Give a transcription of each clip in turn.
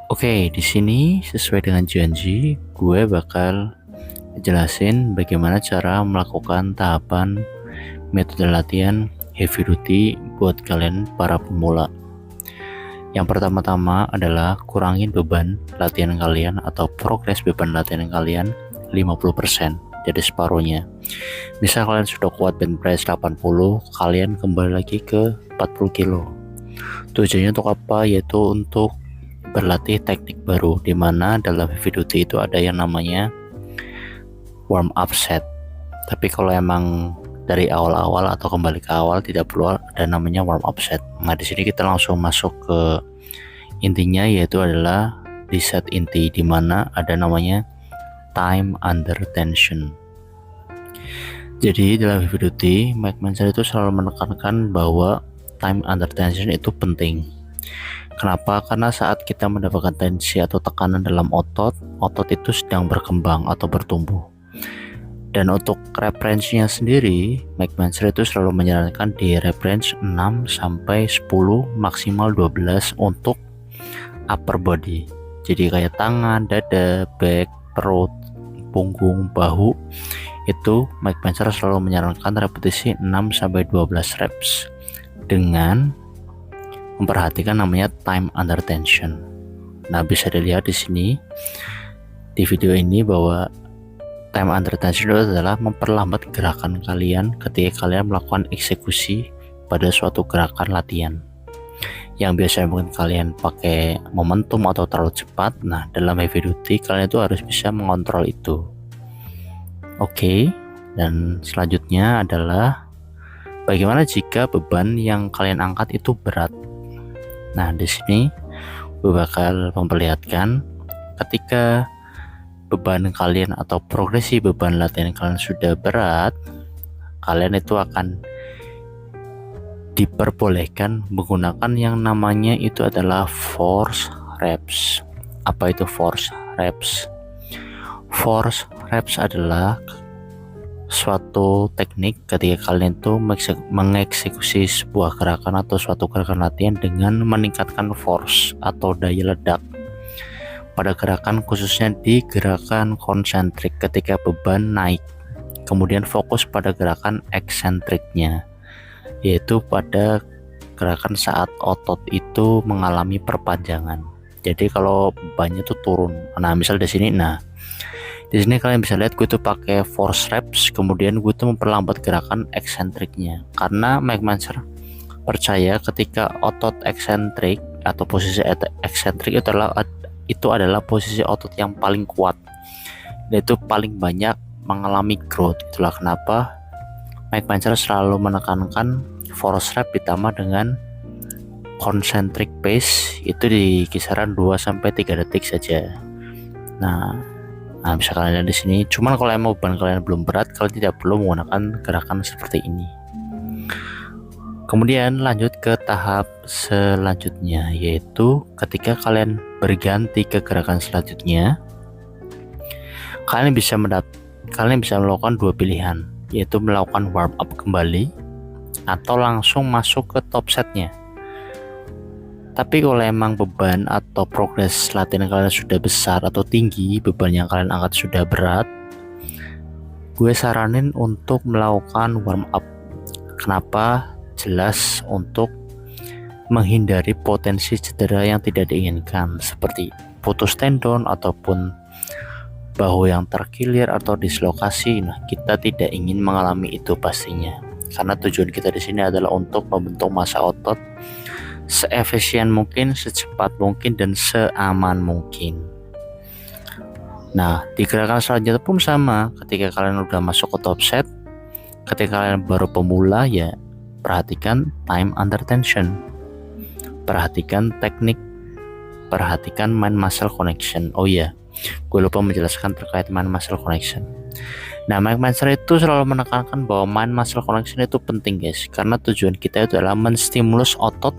Oke, di sini sesuai dengan janji, gue bakal jelasin bagaimana cara melakukan tahapan metode latihan heavy duty buat kalian para pemula. Yang pertama-tama adalah kurangin beban latihan kalian atau progres beban latihan kalian 50%, jadi separuhnya. Misal kalian sudah kuat bench press 80, kalian kembali lagi ke 40 kilo. Tujuannya untuk apa? Yaitu untuk berlatih teknik baru, di mana dalam heavy duty itu ada yang namanya warm up set. Tapi kalau emang dari awal-awal atau kembali ke awal tidak perlu ada namanya warm up set. Nah, di sini kita langsung masuk ke intinya, yaitu adalah di set inti, di mana ada namanya time under tension. Jadi dalam heavy duty, Mike Mentzer itu selalu menekankan bahwa time under tension itu penting. Kenapa? Karena saat kita mendapatkan tensi atau tekanan dalam otot itu sedang berkembang atau bertumbuh. Dan untuk rep range-nya sendiri, Mike Mentzer itu selalu menyarankan di rep range 6 sampai 10 maksimal 12 untuk upper body. Jadi kayak tangan, dada, back, perut, punggung, bahu. Itu Mike Mentzer selalu menyarankan repetisi 6 sampai 12 reps dengan memperhatikan namanya time under tension. Nah, bisa dilihat di sini di video ini bahwa time under tension itu adalah memperlambat gerakan kalian ketika kalian melakukan eksekusi pada suatu gerakan latihan. Yang biasanya mungkin kalian pakai momentum atau terlalu cepat. Nah, dalam heavy duty kalian itu harus bisa mengontrol itu. Oke, dan selanjutnya adalah bagaimana jika beban yang kalian angkat itu berat. Nah, di sini gue bakal memperlihatkan ketika beban kalian atau progresi beban latihan kalian sudah berat, kalian itu akan diperbolehkan menggunakan yang namanya itu adalah force reps. Apa itu force reps? Force reps adalah suatu teknik ketika kalian itu mengeksekusi sebuah gerakan atau suatu gerakan latihan dengan meningkatkan force atau daya ledak pada gerakan, khususnya di gerakan konsentrik ketika beban naik. Kemudian fokus pada gerakan eksentriknya, yaitu pada gerakan saat otot itu mengalami perpanjangan. Jadi kalau bebannya itu turun. Nah, misal di sini, di sini kalian bisa lihat gue tuh pakai force reps, kemudian gue tuh memperlambat gerakan eksentriknya. Karena Mike Mentzer percaya ketika otot eksentrik atau posisi eksentrik itu adalah posisi otot yang paling kuat dan itu paling banyak mengalami growth. Itulah kenapa Mike Mentzer selalu menekankan force rep ditambah dengan concentric pace itu di kisaran 2-3 detik saja. Nah, bisa kalian lihat di sini. Cuman kalau emang beban kalian belum berat, kalian tidak perlu menggunakan gerakan seperti ini. Kemudian lanjut ke tahap selanjutnya, yaitu ketika kalian berganti ke gerakan selanjutnya, kalian bisa melakukan dua pilihan, yaitu melakukan warm up kembali atau langsung masuk ke top setnya. Tapi kalau emang beban atau progres latihan kalian sudah besar atau tinggi, beban yang kalian angkat sudah berat, gue saranin untuk melakukan warm up. Kenapa? Jelas untuk menghindari potensi cedera yang tidak diinginkan, seperti putus tendon ataupun bahu yang terkilir atau dislokasi. Nah, kita tidak ingin mengalami itu pastinya. Karena tujuan kita di sini adalah untuk membentuk massa otot seefisien mungkin, secepat mungkin, dan seaman mungkin. Nah, di gerakan selanjutnya pun sama. Ketika kalian udah masuk ke top set, ketika kalian baru pemula, ya perhatikan time under tension, perhatikan teknik, perhatikan mind muscle connection. Oh iya, gue lupa menjelaskan terkait mind muscle connection. Nah, Mike Mentzer itu selalu menekankan bahwa mind muscle connection itu penting, guys, karena tujuan kita itu adalah menstimulus otot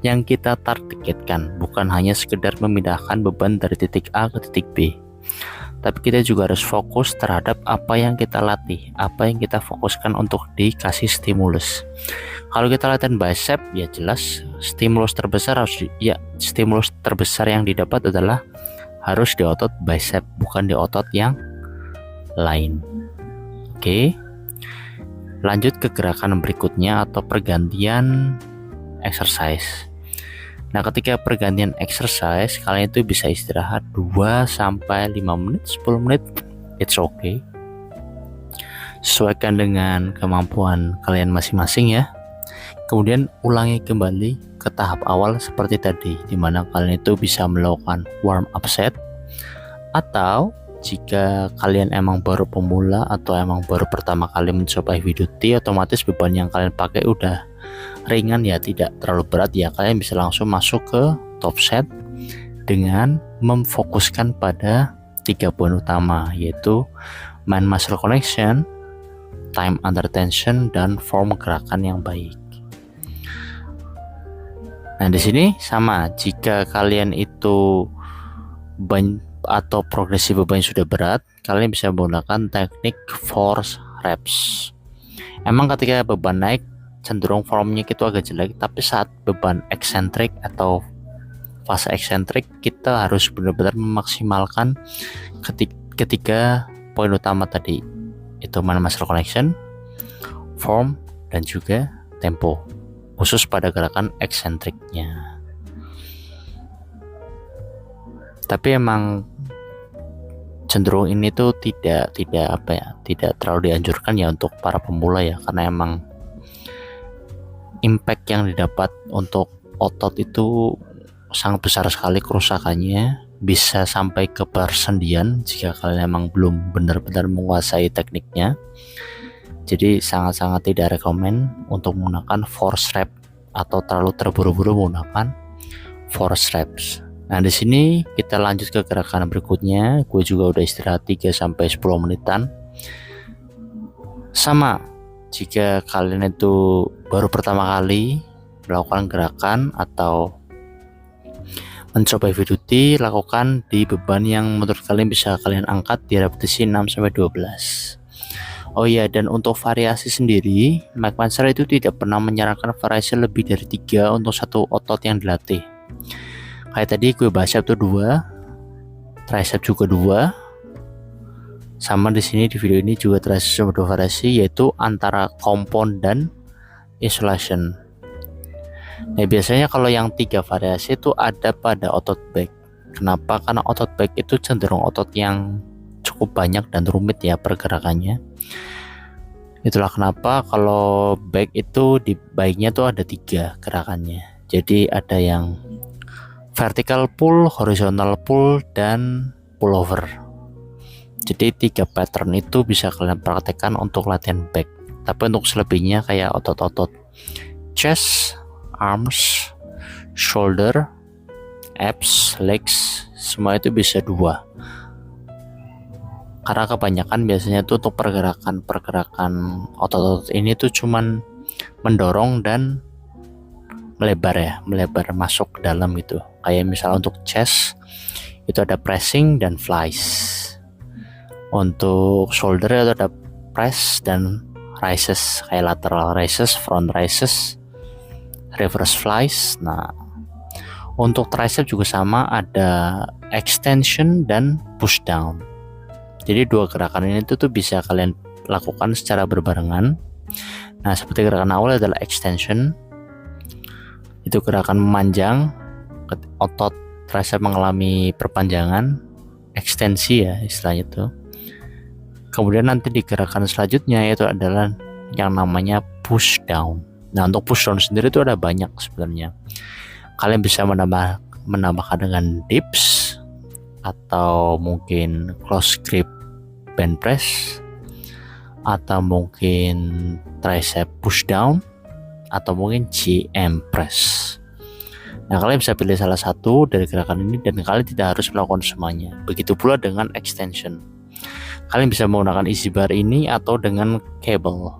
yang kita targetkan, bukan hanya sekedar memindahkan beban dari titik A ke titik B. tapi kita juga harus fokus terhadap apa yang kita latih, apa yang kita fokuskan untuk dikasih stimulus. Kalau kita latihan bicep, ya jelas stimulus terbesar yang didapat adalah harus di otot bicep, bukan di otot yang lain. Oke. Lanjut ke gerakan berikutnya atau pergantian exercise. Nah, ketika pergantian exercise, kalian itu bisa istirahat 2-5 menit, 10 menit, it's okay. Sesuaikan dengan kemampuan kalian masing-masing ya. Kemudian ulangi kembali ke tahap awal seperti tadi, di mana kalian itu bisa melakukan warm up set, atau jika kalian emang baru pemula atau emang baru pertama kali mencoba heavy duty, otomatis beban yang kalian pakai udah ringan ya, tidak terlalu berat ya, kalian bisa langsung masuk ke top set dengan memfokuskan pada 3 poin utama, yaitu mind muscle connection, time under tension, dan form gerakan yang baik. Nah, di sini sama, jika kalian itu atau progresi beban sudah berat, kalian bisa menggunakan teknik force reps. Emang ketika beban naik cenderung formnya itu agak jelek, tapi saat beban eksentrik atau fase eksentrik, kita harus benar-benar memaksimalkan ketiga poin utama tadi, itu mind muscle connection, form, dan juga tempo, khusus pada gerakan eksentriknya. Tapi emang cenderung ini tuh tidak terlalu dianjurkan ya untuk para pemula ya, karena emang impact yang didapat untuk otot itu sangat besar sekali, kerusakannya bisa sampai ke persendian jika kalian emang belum benar-benar menguasai tekniknya. Jadi sangat-sangat tidak rekomen untuk menggunakan force rep atau terlalu terburu-buru menggunakan force reps. Nah, di sini kita lanjut ke gerakan berikutnya. Gue juga udah istirahat 3-10 menitan. Sama, jika kalian itu baru pertama kali melakukan gerakan atau mencoba heavy duty, lakukan di beban yang menurut kalian bisa kalian angkat di repetisi 6-12. Oh iya, dan untuk variasi sendiri, Mike Manser itu tidak pernah menyarankan variasi lebih dari 3 untuk satu otot yang dilatih. Kayak tadi gue bicep tuh 2, tricep juga 2. Sama di sini di video ini juga tricep sama 2 variasi, yaitu antara compound dan isolation. Nah, biasanya kalau yang 3 variasi itu ada pada otot back. Kenapa? Karena otot back itu cenderung otot yang cukup banyak dan rumit ya pergerakannya. Itulah kenapa kalau back itu di baiknya tuh ada 3 gerakannya. Jadi ada yang vertical pull, horizontal pull, dan pullover. Jadi 3 pattern itu bisa kalian praktekkan untuk latihan back. Tapi untuk selebihnya kayak otot-otot chest, arms, shoulder, abs, legs, semua itu bisa 2. Karena kebanyakan biasanya tuh untuk pergerakan otot-otot ini tuh cuman mendorong dan melebar masuk ke dalam gitu. Kayak misalnya untuk chest itu ada pressing dan flies. Untuk shoulder itu ada press dan rises, kayak lateral rises, front rises, reverse flies. Nah, untuk tricep juga sama, ada extension dan push down. Jadi 2 gerakan ini tuh bisa kalian lakukan secara berbarengan. Nah, seperti gerakan awal adalah extension. Itu gerakan memanjang, otot tricep mengalami perpanjangan, ekstensi ya istilahnya itu. Kemudian nanti di gerakan selanjutnya itu adalah yang namanya push down. Nah, untuk push down sendiri itu ada banyak sebenarnya. Kalian bisa menambahkan dengan dips, atau mungkin close grip bench press, atau mungkin tricep push down, atau mungkin GM press. Nah, kalian bisa pilih salah satu dari gerakan ini dan kalian tidak harus melakukan semuanya. Begitu pula dengan extension. Kalian bisa menggunakan easy bar ini atau dengan cable.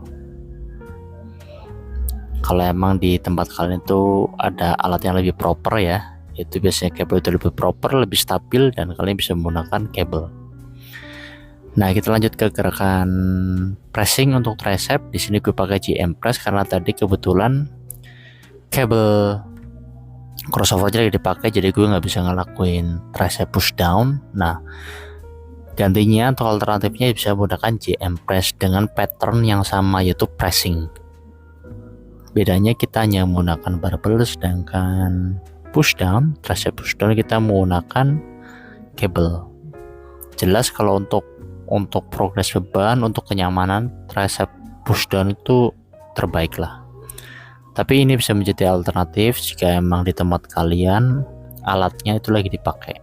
Kalau emang di tempat kalian itu ada alat yang lebih proper ya, itu biasanya cable itu lebih proper, lebih stabil, dan kalian bisa menggunakan cable. Nah, kita lanjut ke gerakan pressing untuk tricep. Di sini gue pakai GM press karena tadi kebetulan kabel crossover lagi dipakai, jadi gue nggak bisa ngelakuin tricep push down. Nah, gantinya atau alternatifnya bisa menggunakan GM press dengan pattern yang sama, yaitu pressing. Bedanya kita hanya menggunakan barbell, sedangkan push down, tricep push down kita menggunakan kabel. Jelas kalau untuk progres beban, untuk kenyamanan, tricep push down itu terbaik lah. Tapi ini bisa menjadi alternatif jika emang di tempat kalian alatnya itu lagi dipakai.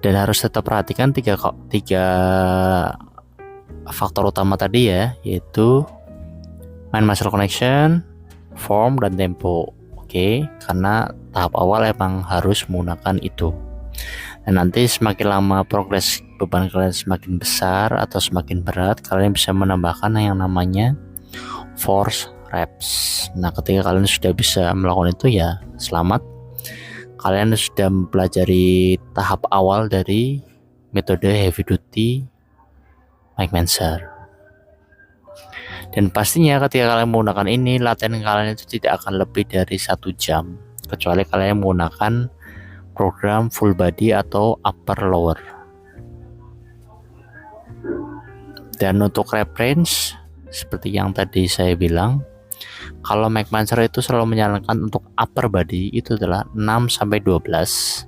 Dan harus tetap perhatikan tiga faktor utama tadi ya, yaitu mind muscle connection, form, dan tempo. Oke, karena tahap awal emang harus menggunakan itu. Dan nanti semakin lama progres beban kalian semakin besar atau semakin berat, kalian bisa menambahkan yang namanya force reps. Nah, ketika kalian sudah bisa melakukan itu, ya selamat, kalian sudah mempelajari tahap awal dari metode heavy duty Mike Mentzer. Dan pastinya ketika kalian menggunakan ini, latihan kalian itu tidak akan lebih dari 1 jam, kecuali kalian menggunakan program full body atau upper lower. Dan untuk rep range, seperti yang tadi saya bilang, kalau Mike Mentzer itu selalu menyarankan untuk upper body itu adalah 6-12,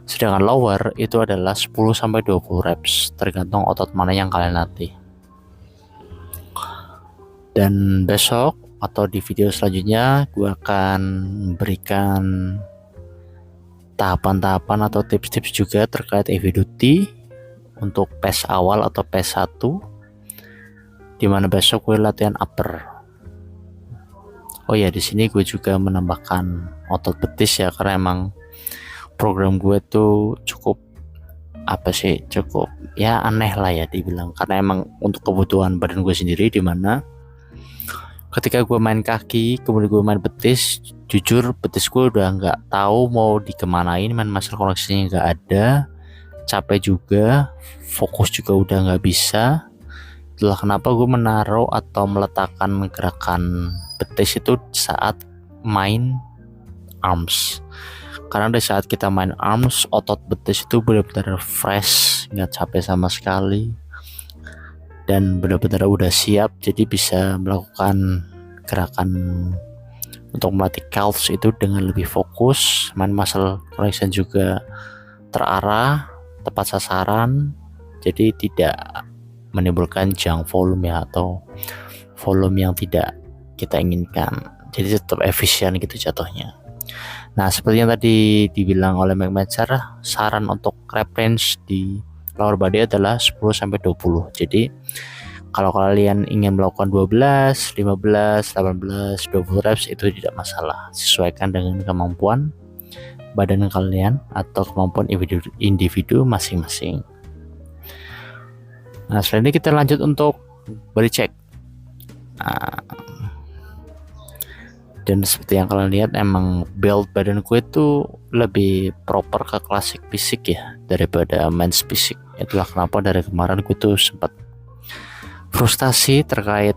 sedangkan lower itu adalah 10-20 reps, tergantung otot mana yang kalian latih. Dan besok atau di video selanjutnya gue akan memberikan tahapan-tahapan atau tips-tips juga terkait heavy duty untuk PES awal atau PES 1, dimana besok gue latihan upper. Oh ya, di sini gue juga menambahkan otot betis ya, karena emang program gue tuh cukup ya aneh lah ya dibilang, karena emang untuk kebutuhan badan gue sendiri, dimana ketika gue main kaki kemudian gue main betis, jujur betis gue udah nggak tahu mau dikemanain, main muscle connection-nya nggak ada, capek juga, fokus juga udah nggak bisa. Itulah kenapa gue menaruh atau meletakkan gerakan betis itu saat main arms, karena di saat kita main arms, otot betis itu benar-benar fresh, nggak capek sama sekali, dan benar-benar udah siap, jadi bisa melakukan gerakan untuk melatih calves itu dengan lebih fokus. Main muscle connection juga terarah, tepat sasaran, jadi tidak menimbulkan junk volume ya, atau volume yang tidak kita inginkan, jadi tetap efisien gitu jatuhnya. Nah, seperti yang tadi dibilang oleh Mike Mentzer, saran untuk rep range di lower body adalah 10-20. Jadi kalau kalian ingin melakukan 12, 15, 18, 20 reps itu tidak masalah, sesuaikan dengan kemampuan badan kalian atau kemampuan individu masing-masing. Nah, selanjutnya kita lanjut untuk body check. Nah, dan seperti yang kalian lihat, emang build badan gue itu lebih proper ke klasik fisik ya daripada men's fisik. Itulah kenapa dari kemarin gue tuh sempat frustasi terkait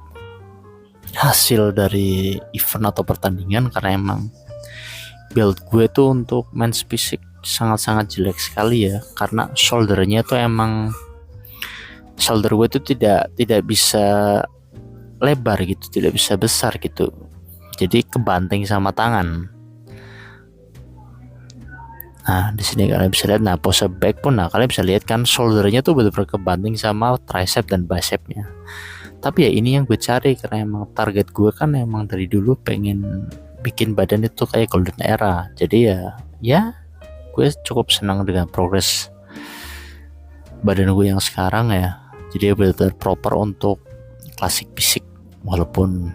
hasil dari event atau pertandingan, karena emang build gue tuh untuk men's fisik sangat-sangat jelek sekali ya, karena shouldernya tuh emang shoulder gue tuh tidak bisa lebar gitu, tidak bisa besar gitu, jadi kebanting sama tangan. Nah, di sini kalian bisa lihat, nah pose back pun, nah kalian bisa lihat kan shouldernya tuh benar-benar kebanting sama tricep dan bicepnya. Tapi ya ini yang gue cari, karena emang target gue kan emang dari dulu pengen bikin badan itu kayak golden era. Jadi ya gue cukup senang dengan progres badan gue yang sekarang ya. Jadi benar-benar proper untuk klasik fisik, walaupun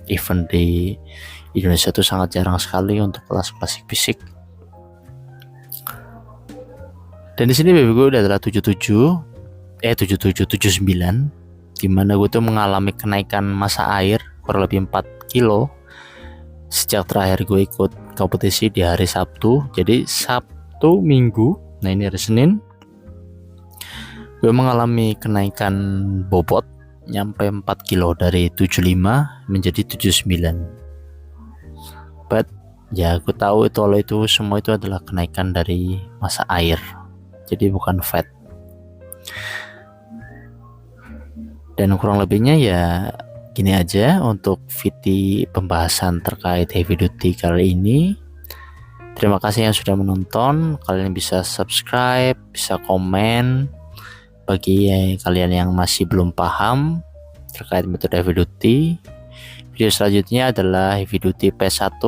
event di Indonesia itu sangat jarang sekali untuk kelas klasik fisik. Dan di sini BB gue udah adalah 79, dimana gue tuh mengalami kenaikan massa air kurang lebih 4 kilo sejak terakhir gue ikut kompetisi di hari Sabtu. Jadi Sabtu Minggu, nah ini hari Senin, gue mengalami kenaikan bobot nyampe 4 kilo dari 75 menjadi 79. But ya aku tahu itu semua itu adalah kenaikan dari massa air, jadi bukan fat. Dan kurang lebihnya ya gini aja untuk video pembahasan terkait heavy duty kali ini. Terima kasih yang sudah menonton. Kalian bisa subscribe, bisa komen. Bagi kalian yang masih belum paham terkait metode heavy duty, video selanjutnya adalah heavy duty P1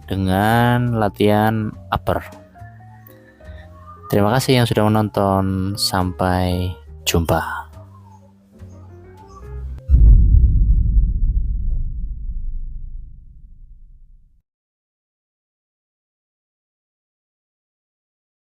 dengan latihan upper. Terima kasih yang sudah menonton. Sampai jumpa.